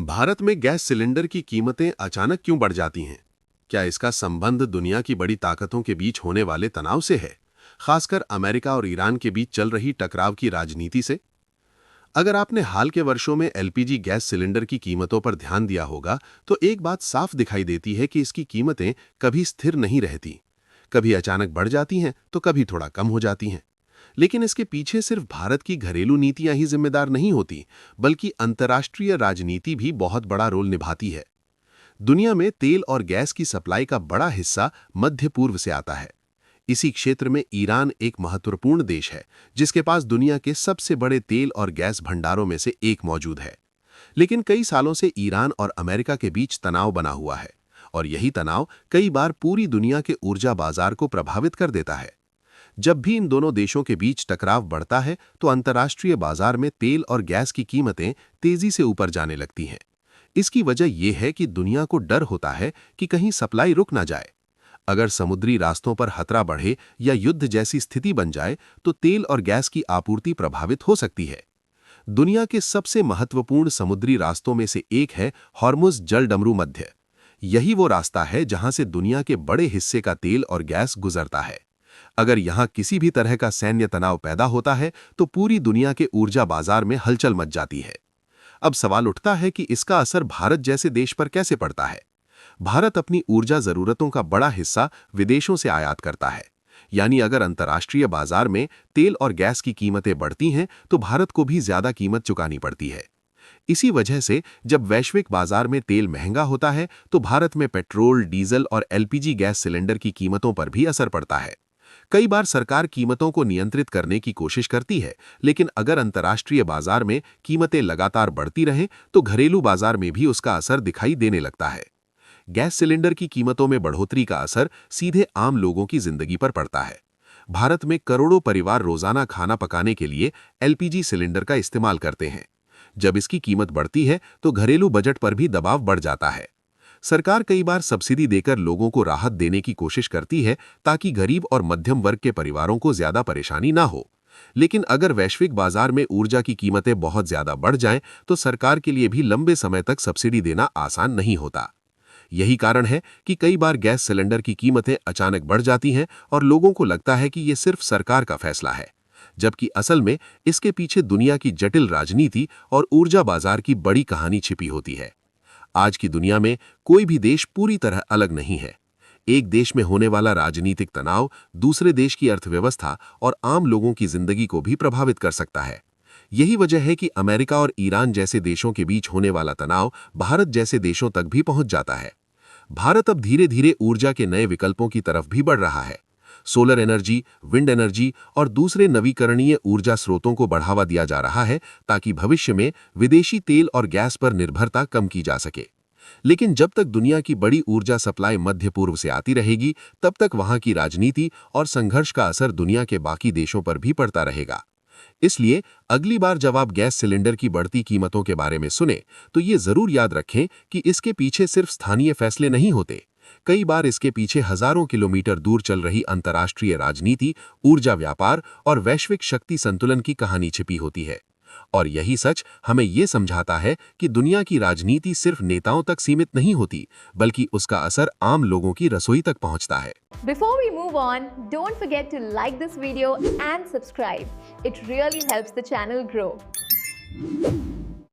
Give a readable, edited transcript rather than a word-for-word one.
भारत में gas cylinder की कीमतें अचानक क्यों बढ़ जाती हैं? क्या इसका संबंध दुनिया की बड़ी ताकतों के बीच होने वाले तनाव से है, खासकर अमेरिका और ईरान के बीच चल रही टकराव की राजनीति से? अगर आपने हाल के वर्षों में एलपीजी गैस सिलेंडर की कीमतों पर ध्यान दिया होगा, तो एक बात साफ दिखाई देती है कि इसकी कीमतें कभी स्थिर नहीं रहती। कभी अचानक बढ़ जाती हैं, तो कभी थोड़ा कम हो जाती हैं। लेकिन इसके पीछे सिर्फ भारत की घरेलू नीतियां ही जिम्मेदार नहीं होती, बल्कि अंतर्राष्ट्रीय राजनीति भी बहुत बड़ा रोल निभाती है। दुनिया में तेल और गैस की सप्लाई का बड़ा हिस्सा मध्य पूर्व से आता है। इसी क्षेत्र में ईरान एक महत्वपूर्ण देश है, जिसके पास दुनिया के सबसे बड़े तेल और गैस भंडारों में से एक मौजूद है। लेकिन कई सालों से ईरान और अमेरिका के बीच तनाव बना हुआ है, और यही तनाव कई बार पूरी दुनिया के ऊर्जा बाजार को प्रभावित कर देता है। जब भी इन दोनों देशों के बीच टकराव बढ़ता है, तो अंतर्राष्ट्रीय बाजार में तेल और गैस की कीमतें तेजी से ऊपर जाने लगती हैं। इसकी वजह यह है कि दुनिया को डर होता है कि कहीं सप्लाई रुक ना जाए। अगर समुद्री रास्तों पर खतरा बढ़े या युद्ध जैसी स्थिति बन जाए, तो तेल और गैस की आपूर्ति प्रभावित हो सकती है। दुनिया के सबसे महत्वपूर्ण समुद्री रास्तों में से एक है हॉर्मुज़ जलडमरू मध्य। यही वो रास्ता है जहां से दुनिया के बड़े हिस्से का तेल और गैस गुजरता है। अगर यहां किसी भी तरह का सैन्य तनाव पैदा होता है, तो पूरी दुनिया के ऊर्जा बाजार में हलचल मच जाती है। अब सवाल उठता है कि इसका असर भारत जैसे देश पर कैसे पड़ता है। भारत अपनी ऊर्जा जरूरतों का बड़ा हिस्सा विदेशों से आयात करता है। यानी अगर अंतर्राष्ट्रीय बाजार में तेल और गैस की कीमतें बढ़ती हैं, तो भारत को भी ज्यादा कीमत चुकानी पड़ती है। इसी वजह से जब वैश्विक बाजार में तेल महंगा होता है, तो भारत में पेट्रोल, डीजल और एलपीजी गैस सिलेंडर की कीमतों पर भी असर पड़ता है। कई बार सरकार कीमतों को नियंत्रित करने की कोशिश करती है, लेकिन अगर अंतर्राष्ट्रीय बाजार में कीमतें लगातार बढ़ती रहें, तो घरेलू बाजार में भी उसका असर दिखाई देने लगता है। गैस सिलेंडर की कीमतों में बढ़ोतरी का असर सीधे आम लोगों की जिंदगी पर पड़ता है। भारत में करोड़ों परिवार रोजाना खाना पकाने के लिए एलपीजी सिलेंडर का इस्तेमाल करते हैं। जब इसकी कीमत बढ़ती है, तो घरेलू बजट पर भी दबाव बढ़ जाता है। सरकार कई बार सब्सिडी देकर लोगों को राहत देने की कोशिश करती है, ताकि गरीब और मध्यम वर्ग के परिवारों को ज्यादा परेशानी ना हो। लेकिन अगर वैश्विक बाजार में ऊर्जा की कीमतें बहुत ज्यादा बढ़ जाएं, तो सरकार के लिए भी लंबे समय तक सब्सिडी देना आसान नहीं होता। यही कारण है कि कई बार गैस सिलेंडर की कीमतें अचानक बढ़ जाती हैं और लोगों को लगता है कि ये सिर्फ सरकार का फैसला है, जबकि असल में इसके पीछे दुनिया की जटिल राजनीति और ऊर्जा बाजार की बड़ी कहानी छिपी होती है। आज की दुनिया में कोई भी देश पूरी तरह अलग नहीं है। एक देश में होने वाला राजनीतिक तनाव दूसरे देश की अर्थव्यवस्था और आम लोगों की जिंदगी को भी प्रभावित कर सकता है। यही वजह है कि अमेरिका और ईरान जैसे देशों के बीच होने वाला तनाव भारत जैसे देशों तक भी पहुंच जाता है। भारत अब धीरे धीरे ऊर्जा के नए विकल्पों की तरफ भी बढ़ रहा है। सोलर एनर्जी, विंड एनर्जी और दूसरे नवीकरणीय ऊर्जा स्रोतों को बढ़ावा दिया जा रहा है, ताकि भविष्य में विदेशी तेल और गैस पर निर्भरता कम की जा सके। लेकिन जब तक दुनिया की बड़ी ऊर्जा सप्लाई मध्य पूर्व से आती रहेगी, तब तक वहां की राजनीति और संघर्ष का असर दुनिया के बाकी देशों पर भी पड़ता रहेगा। इसलिए अगली बार जब आप गैस सिलेंडर की बढ़ती कीमतों के बारे में सुने, तो ये जरूर याद रखें कि इसके पीछे सिर्फ स्थानीय फैसले नहीं होते। कई बार इसके पीछे हजारों किलोमीटर दूर चल रही अंतर्राष्ट्रीय राजनीति, ऊर्जा व्यापार और वैश्विक शक्ति संतुलन की कहानी छिपी होती है। और यही सच हमें ये समझाता है कि दुनिया की राजनीति सिर्फ नेताओं तक सीमित नहीं होती, बल्कि उसका असर आम लोगों की रसोई तक पहुंचता है। Before we move on, don't forget to like this video and subscribe. It really helps the channel grow.